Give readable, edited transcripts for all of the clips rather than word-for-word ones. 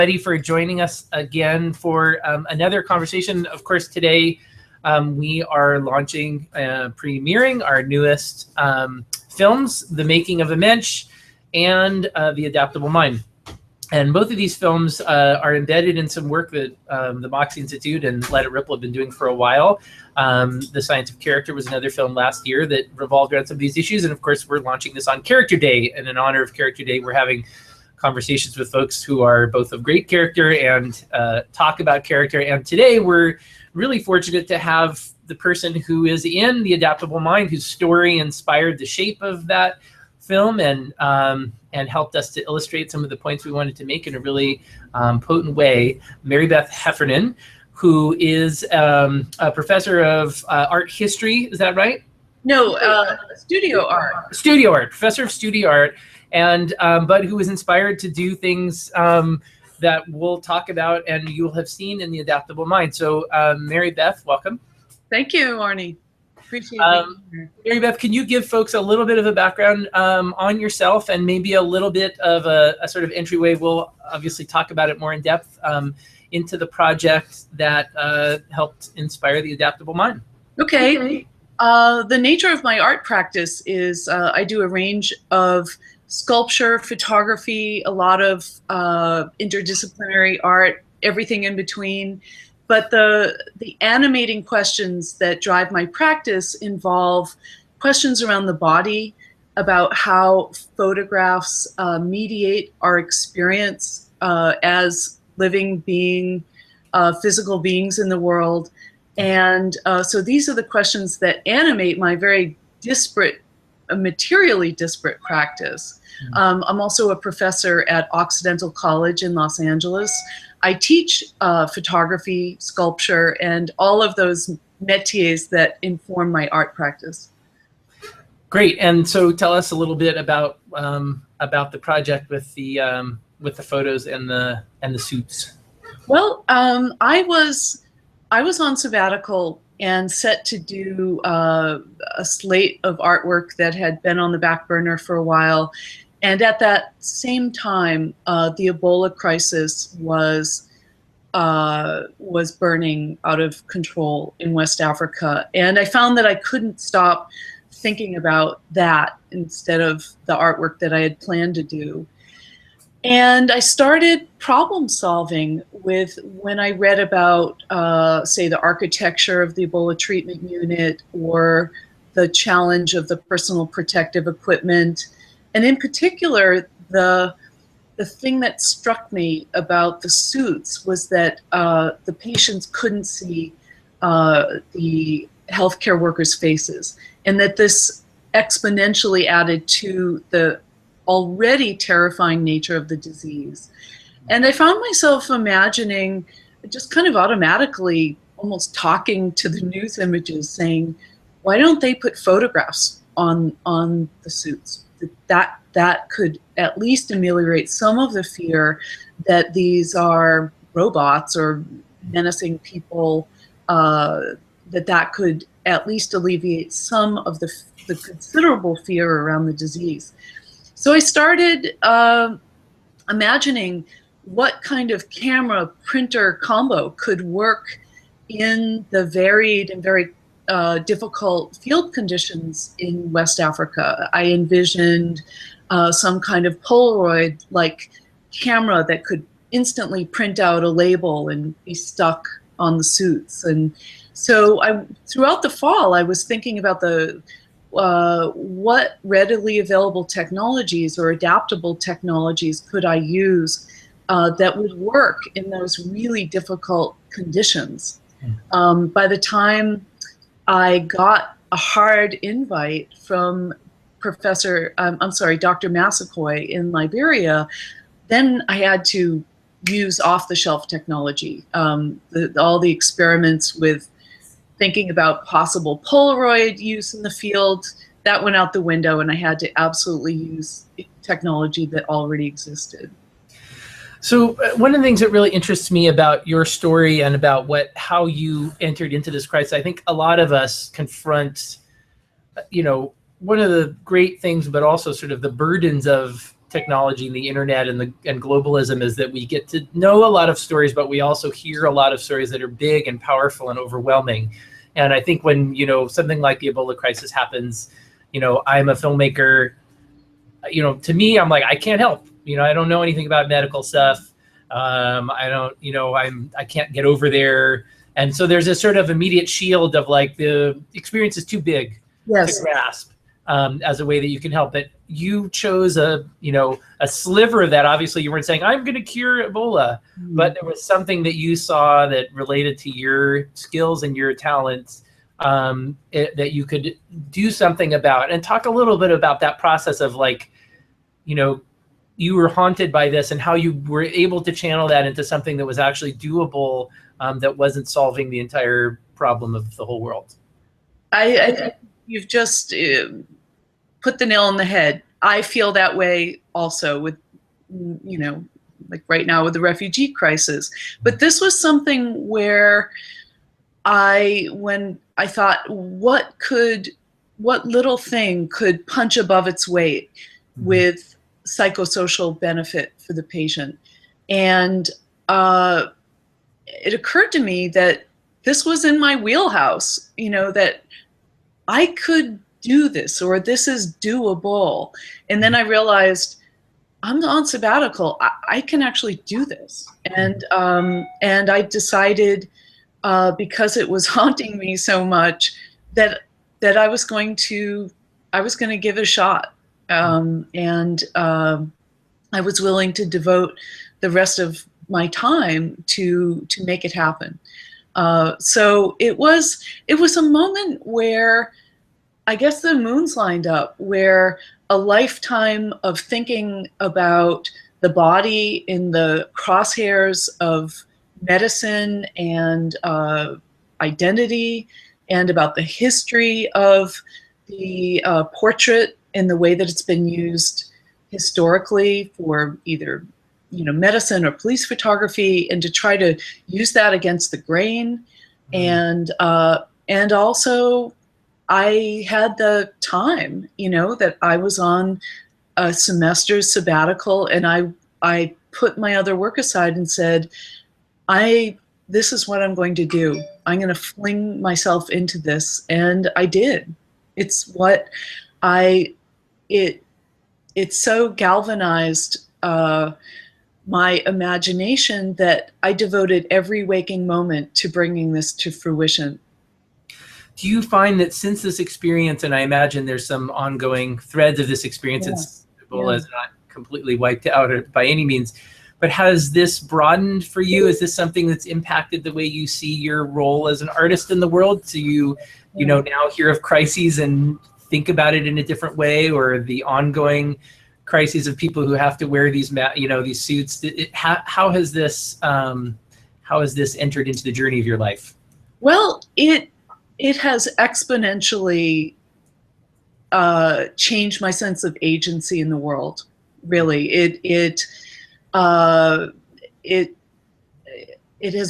Ready for joining us again for another conversation. Of course, today we are launching, premiering our newest films, The Making of a Mensch and The Adaptable Mind. And both of these films are embedded in some work that the Moxie Institute and Let It Ripple have been doing for a while. The Science of Character was another film last year that revolved around some of these issues. And of course, we're launching this on Character Day. And in honor of Character Day, we're having conversations with folks who are both of great character and talk about character. And today we're really fortunate to have the person who is in The Adaptable Mind, whose story inspired the shape of that film and helped us to illustrate some of the points we wanted to make in a really potent way. Mary Beth Heffernan, who is a professor of art history, is that right? No, studio art. Studio art, professor of studio art, and but who was inspired to do things that we'll talk about and you'll have seen in The Adaptable Mind. So Mary Beth, welcome. Thank you, Arnie. Appreciate it. Mary Beth, can you give folks a little bit of a background on yourself and maybe a little bit of a sort of entryway? We'll obviously talk about it more in depth into the project that helped inspire The Adaptable Mind. Okay. The nature of my art practice is I do a range of sculpture, photography, a lot of interdisciplinary art, everything in between. But the animating questions that drive my practice involve questions around the body, about how photographs mediate our experience as living physical beings in the world. And so these are the questions that animate my very materially disparate practice. I'm also a professor at Occidental College in Los Angeles. I teach photography, sculpture, and all of those métiers that inform my art practice. Great, and so tell us a little bit about the project with the photos and the suits. Well, I was on sabbatical and set to do a slate of artwork that had been on the back burner for a while. And at that same time, the Ebola crisis was burning out of control in West Africa. And I found that I couldn't stop thinking about that instead of the artwork that I had planned to do. And I started problem solving when I read about, say, the architecture of the Ebola treatment unit or the challenge of the personal protective equipment. And in particular, the thing that struck me about the suits was that the patients couldn't see the healthcare workers' faces, and that this exponentially added to the already terrifying nature of the disease. And I found myself imagining, just kind of automatically, almost talking to the news images, saying, why don't they put photographs on the suits? That could at least ameliorate some of the fear that these are robots or menacing people, that could at least alleviate some of the considerable fear around the disease. So I started imagining what kind of camera printer combo could work in the varied and very difficult field conditions in West Africa. I envisioned some kind of Polaroid-like camera that could instantly print out a label and be stuck on the suits. And so throughout the fall, I was thinking about what readily available technologies or adaptable technologies could I use that would work in those really difficult conditions. By the time I got a hard invite from Dr. Massaquoi in Liberia, then I had to use off-the-shelf technology. All the experiments with thinking about possible Polaroid use in the field, that went out the window, and I had to absolutely use technology that already existed. So one of the things that really interests me about your story and about how you entered into this crisis, I think a lot of us confront, one of the great things, but also sort of the burdens of technology and the internet and globalism is that we get to know a lot of stories, but we also hear a lot of stories that are big and powerful and overwhelming. And I think when, something like the Ebola crisis happens, I'm a filmmaker, to me, I'm like, I can't help, I don't know anything about medical stuff. I don't, I can't get over there. And so there's a sort of immediate shield of like the experience is too big to grasp as a way that you can help. But you chose a sliver of that. Obviously, you weren't saying, I'm going to cure Ebola, but there was something that you saw that related to your skills and your talents that you could do something about. And talk a little bit about that process of like, you were haunted by this and how you were able to channel that into something that was actually doable, that wasn't solving the entire problem of the whole world. I think you've just put the nail on the head. I feel that way also with, like right now with the refugee crisis. But this was something where when I thought, what little thing could punch above its weight with psychosocial benefit for the patient? And it occurred to me that this was in my wheelhouse, that I could do this, or this is doable. And then I realized I'm on sabbatical. I can actually do this. And I decided, because it was haunting me so much, that I was going to give it a shot. And I was willing to devote the rest of my time to make it happen. So it was a moment where I guess the moons lined up, where a lifetime of thinking about the body in the crosshairs of medicine and identity, and about the history of the portrait and the way that it's been used historically for either medicine or police photography, and to try to use that against the grain. And also I had the time, that I was on a semester's sabbatical, and I put my other work aside and said, this is what I'm going to do. I'm going to fling myself into this. And I did. It's what it so galvanized my imagination that I devoted every waking moment to bringing this to fruition. Do you find that since this experience, and I imagine there's some ongoing threads of this experience, it's Ebola is not completely wiped out by any means, but has this broadened for you? Is this something that's impacted the way you see your role as an artist in the world? So you now hear of crises and think about it in a different way, or the ongoing crises of people who have to wear these these suits? How has this entered into the journey of your life? Well, it has exponentially changed my sense of agency in the world. Really, it has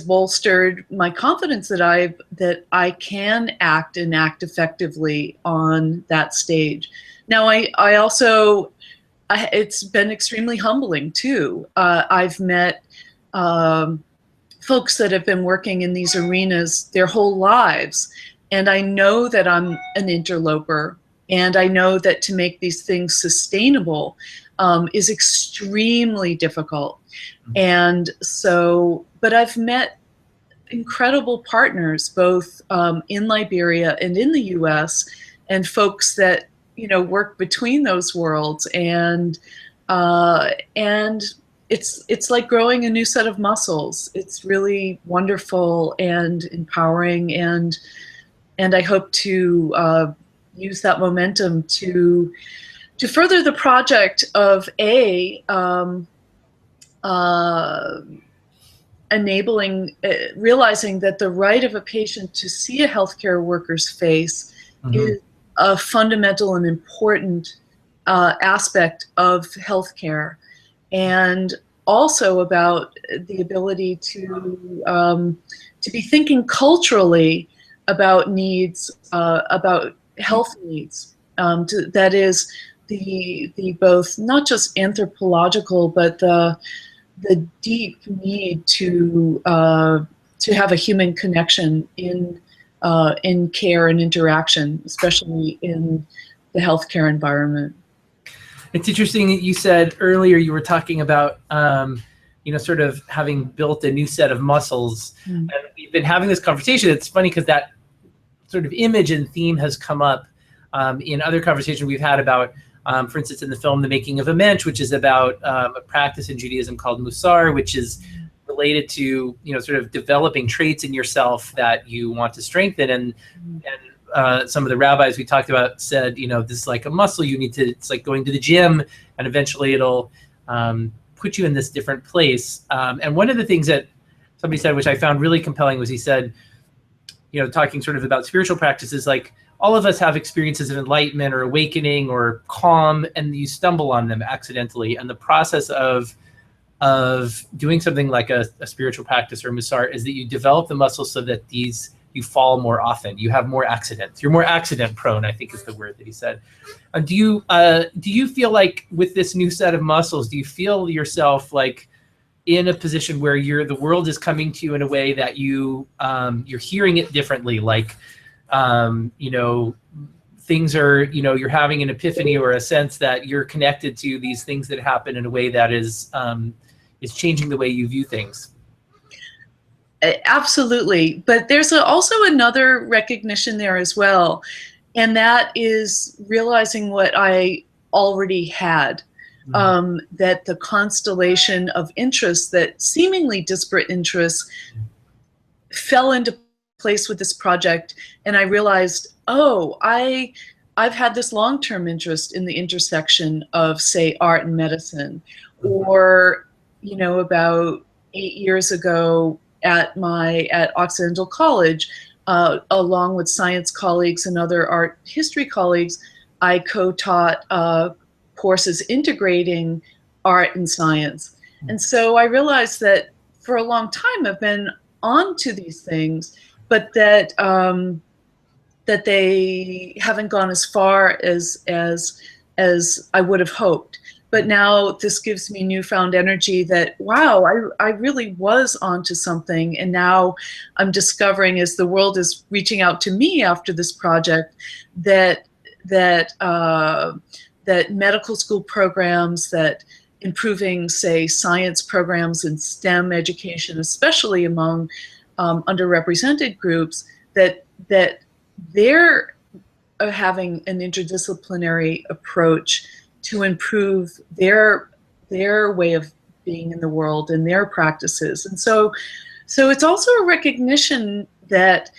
bolstered my confidence that I can act and act effectively on that stage. Now, I also, it's been extremely humbling too. I've met folks that have been working in these arenas their whole lives, and I know that I'm an interloper, and I know that to make these things sustainable is extremely difficult. And so, but I've met incredible partners, both in Liberia and in the US, and folks that, work between those worlds. And it's like growing a new set of muscles. It's really wonderful and empowering. And I hope to use that momentum to further the project of enabling, realizing that the right of a patient to see a healthcare worker's face is a fundamental and important aspect of healthcare, and also about the ability to be thinking culturally about needs, about health needs. That is, the both not just anthropological, but the deep need to have a human connection in care and interaction, especially in the healthcare environment. It's interesting that you said earlier you were talking about sort of having built a new set of muscles, and we've been having this conversation. It's funny because that sort of image and theme has come up in other conversations we've had about, for instance, in the film The Making of a Mensch, which is about a practice in Judaism called Musar, which is related to sort of developing traits in yourself that you want to strengthen. And some of the rabbis we talked about said, this is like a muscle. You need to. It's like going to the gym, and eventually it'll put you in this different place. And one of the things that somebody said, which I found really compelling, was he said, talking sort of about spiritual practices, like all of us have experiences of enlightenment or awakening or calm, and you stumble on them accidentally. And the process of doing something like a spiritual practice or musar is that you develop the muscles so that you fall more often. You have more accidents. You're more accident prone, I think is the word that he said. Do you feel like with this new set of muscles, do you feel yourself like in a position where the world is coming to you in a way that you're hearing it differently? Like, things are, you're having an epiphany or a sense that you're connected to these things that happen in a way that is changing the way you view things. Absolutely. But there's also another recognition there as well. And that is realizing what I already had, that the constellation of interests, that seemingly disparate interests, fell into place with this project. And I realized, I've had this long-term interest in the intersection of, say, art and medicine. Or, about 8 years ago, at Occidental College, along with science colleagues and other art history colleagues, I co-taught courses integrating art and science. And so I realized that for a long time I've been onto these things, but that that they haven't gone as far as I would have hoped. But now this gives me newfound energy that, wow, I really was onto something. And now I'm discovering, as the world is reaching out to me after this project, that medical school programs, that improving, say, science programs and STEM education, especially among underrepresented groups, that they're having an interdisciplinary approach to improve their way of being in the world and their practices. And so it's also a recognition that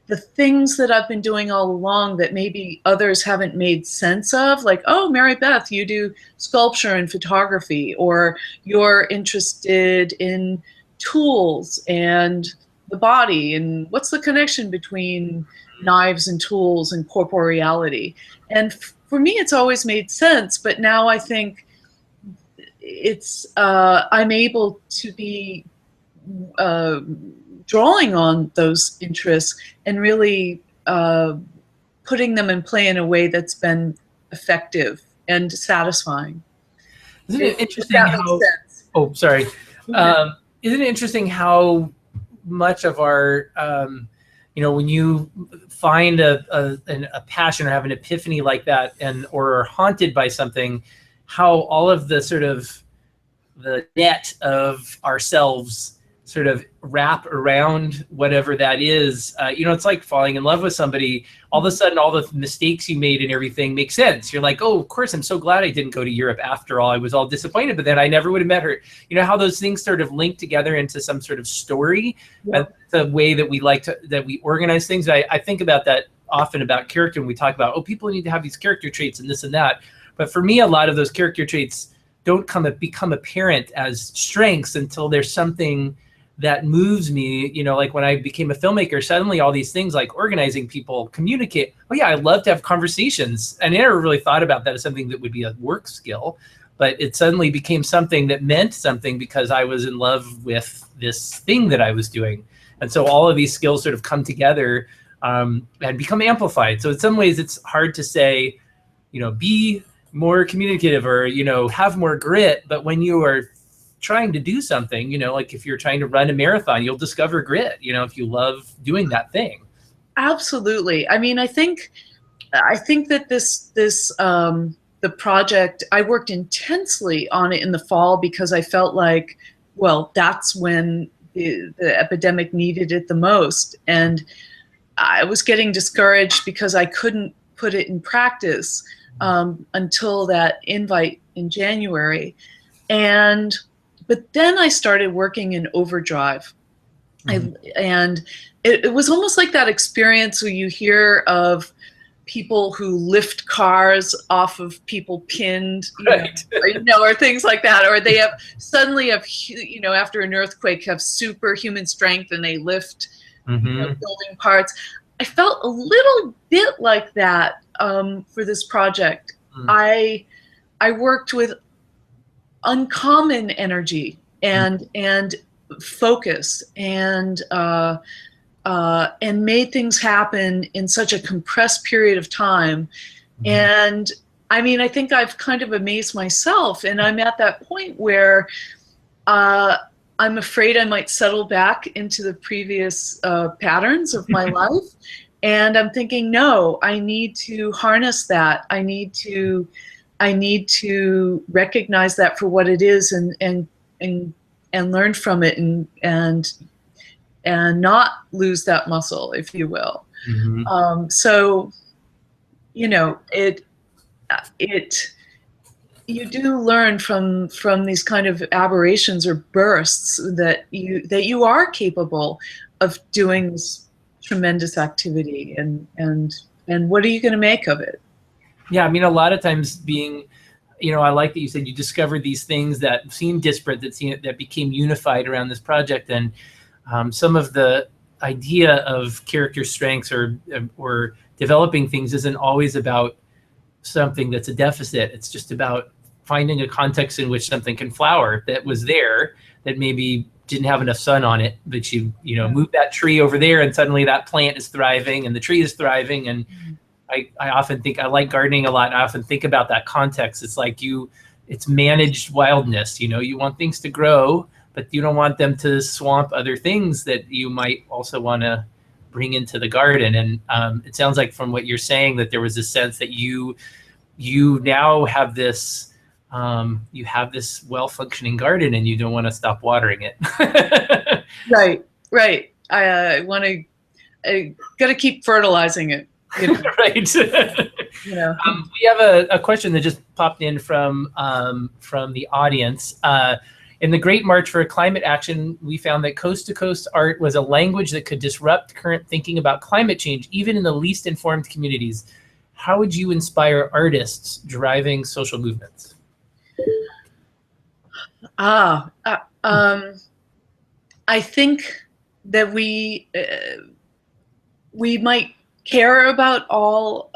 the things that I've been doing all along that maybe others haven't made sense of, like, oh, Mary Beth, you do sculpture and photography, or you're interested in tools and the body, and what's the connection between knives and tools and corporeality? And for me, it's always made sense, but now I think it's I'm able to be drawing on those interests and really putting them in play in a way that's been effective and satisfying. Isn't it interesting how? Oh, sorry. Isn't it interesting how much of our when you find a passion or have an epiphany like that, or are haunted by something, how all of the sort of the net of ourselves sort of wrap around whatever that is. It's like falling in love with somebody. All of a sudden, all the mistakes you made and everything make sense. You're like, oh, of course, I'm so glad I didn't go to Europe after all. I was all disappointed, but then I never would have met her. How those things sort of link together into some sort of story. Yeah. The way that we that we organize things. I think about that often about character when we talk about, people need to have these character traits and this and that. But for me, a lot of those character traits don't become apparent as strengths until there's something that moves me, like when I became a filmmaker, suddenly all these things like organizing people, communicate. Oh yeah, I love to have conversations. And I never really thought about that as something that would be a work skill, but it suddenly became something that meant something because I was in love with this thing that I was doing. And so all of these skills sort of come together and become amplified. So in some ways it's hard to say, be more communicative, or, you know, have more grit. But when you are trying to do something, you know, like if you're trying to run a marathon, you'll discover grit, you know, if you love doing that thing. Absolutely. I mean, I think that the project, I worked intensely on it in the fall because I felt like, well, that's when the epidemic needed it the most. And I was getting discouraged because I couldn't put it in practice until that invite in January. But then I started working in overdrive. And it was almost like that experience where you hear of people who lift cars off of people pinned, or things like that, or they suddenly have, after an earthquake, have superhuman strength and they lift building parts. I felt a little bit like that for this project. I worked with uncommon energy and focus and made things happen in such a compressed period of time. And I mean, I think I've kind of amazed myself, and I'm at that point where I'm afraid I might settle back into the previous patterns of my life. And I'm thinking, no, I need to harness that. I need to recognize that for what it is, and learn from it, and not lose that muscle, if you will. So, you know, you do learn from these kind of aberrations or bursts that you are capable of doing this tremendous activity, and what are you going to make of it? Yeah, I mean, a lot of times being, you know, I like that you said you discovered these things that seemed disparate, that became unified around this project. And some of the idea of character strengths or developing things isn't always about something that's a deficit. It's just about finding a context in which something can flower that was there, that maybe didn't have enough sun on it, but you move that tree over there and suddenly that plant is thriving and the tree is thriving. And I often think, I like gardening a lot, and I often think about that context. It's like it's managed wildness. You know, you want things to grow, but you don't want them to swamp other things that you might also want to bring into the garden. And it sounds like from what you're saying that there was a sense that you now have this well-functioning garden, and you don't want to stop watering it. Right. I got to keep fertilizing it. You know? Right. You know. We have a question that just popped in from the audience. In the Great March for Climate Action, we found that coast-to-coast art was a language that could disrupt current thinking about climate change, even in the least informed communities. How would you inspire artists driving social movements? I think that we might care about all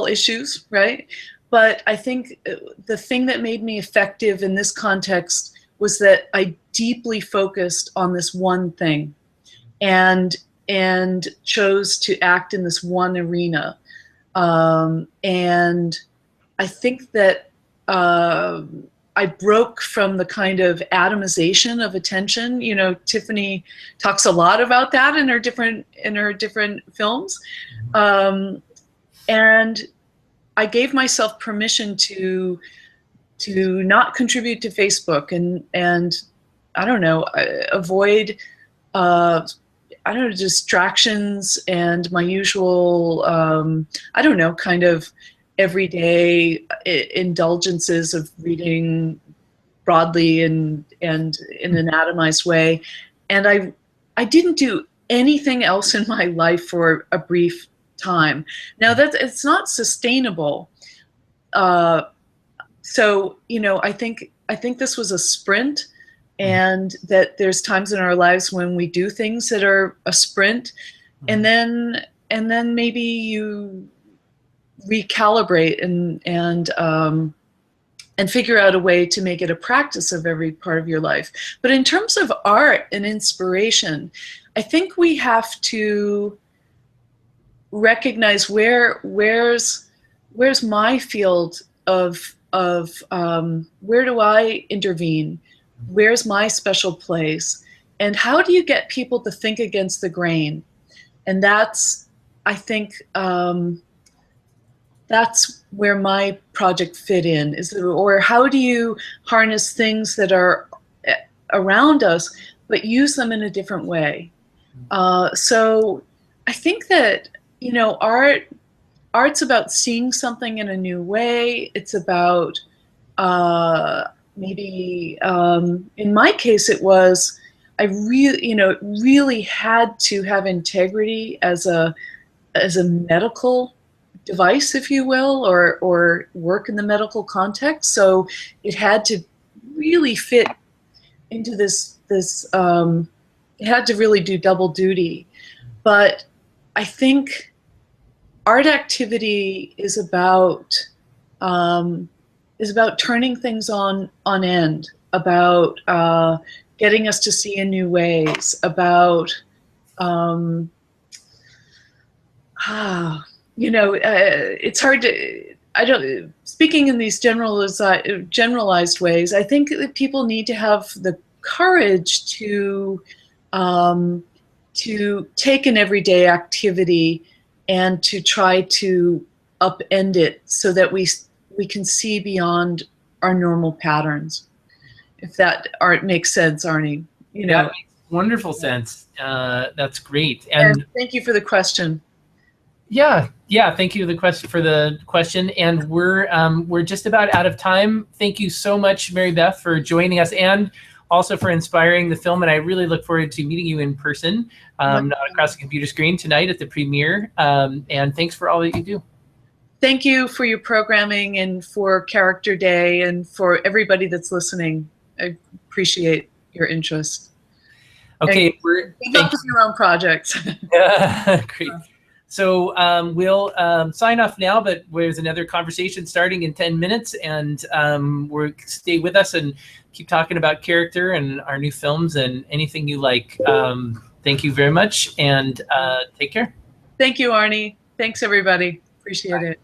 issues, right? But I think the thing that made me effective in this context was that I deeply focused on this one thing, and chose to act in this one arena. And I think that I broke from the kind of atomization of attention. You know, Tiffany talks a lot about that in her different films. And I gave myself permission to not contribute to Facebook and I don't know, avoid distractions and my usual I don't know, kind of everyday indulgences of reading broadly and in an atomized way. And I didn't do anything else in my life for a brief time. Now it's not sustainable. So, you know, I think this was a sprint, and that there's times in our lives when we do things that are a sprint, and then maybe you recalibrate and figure out a way to make it a practice of every part of your life. But in terms of art and inspiration, I think we have to recognize where's where's my field of where do I intervene? Where's my special place? And how do you get people to think against the grain? And that's, I think, that's where my project fit in. Or how do you harness things that are around us, but use them in a different way? So I think that, you know, art's about seeing something in a new way. It's about maybe, in my case, it was, I really, you know, it really had to have integrity as a medical device, if you will, or work in the medical context. So it had to really fit into this, it had to really do double duty. But I think art activity is about turning things on end, about getting us to see in new ways, about you know, it's hard to, I don't, speaking in these generalized ways, I think that people need to have the courage to take an everyday activity and to try to upend it so that we can see beyond our normal patterns. If that art makes sense, Arnie, you know. That makes wonderful sense. That's great. And thank you for the question. Yeah, thank you for the question. And we're just about out of time. Thank you so much, Mary Beth, for joining us and also for inspiring the film. And I really look forward to meeting you in person, not across the computer screen, tonight at the premiere. And thanks for all that you do. Thank you for your programming and for Character Day and for everybody that's listening. I appreciate your interest. Okay, good luck with your own projects. Great. So we'll sign off now, but there's another conversation starting in 10 minutes, and stay with us and keep talking about character and our new films and anything you like. Thank you very much, and take care. Thank you, Arnie. Thanks, everybody. Appreciate it.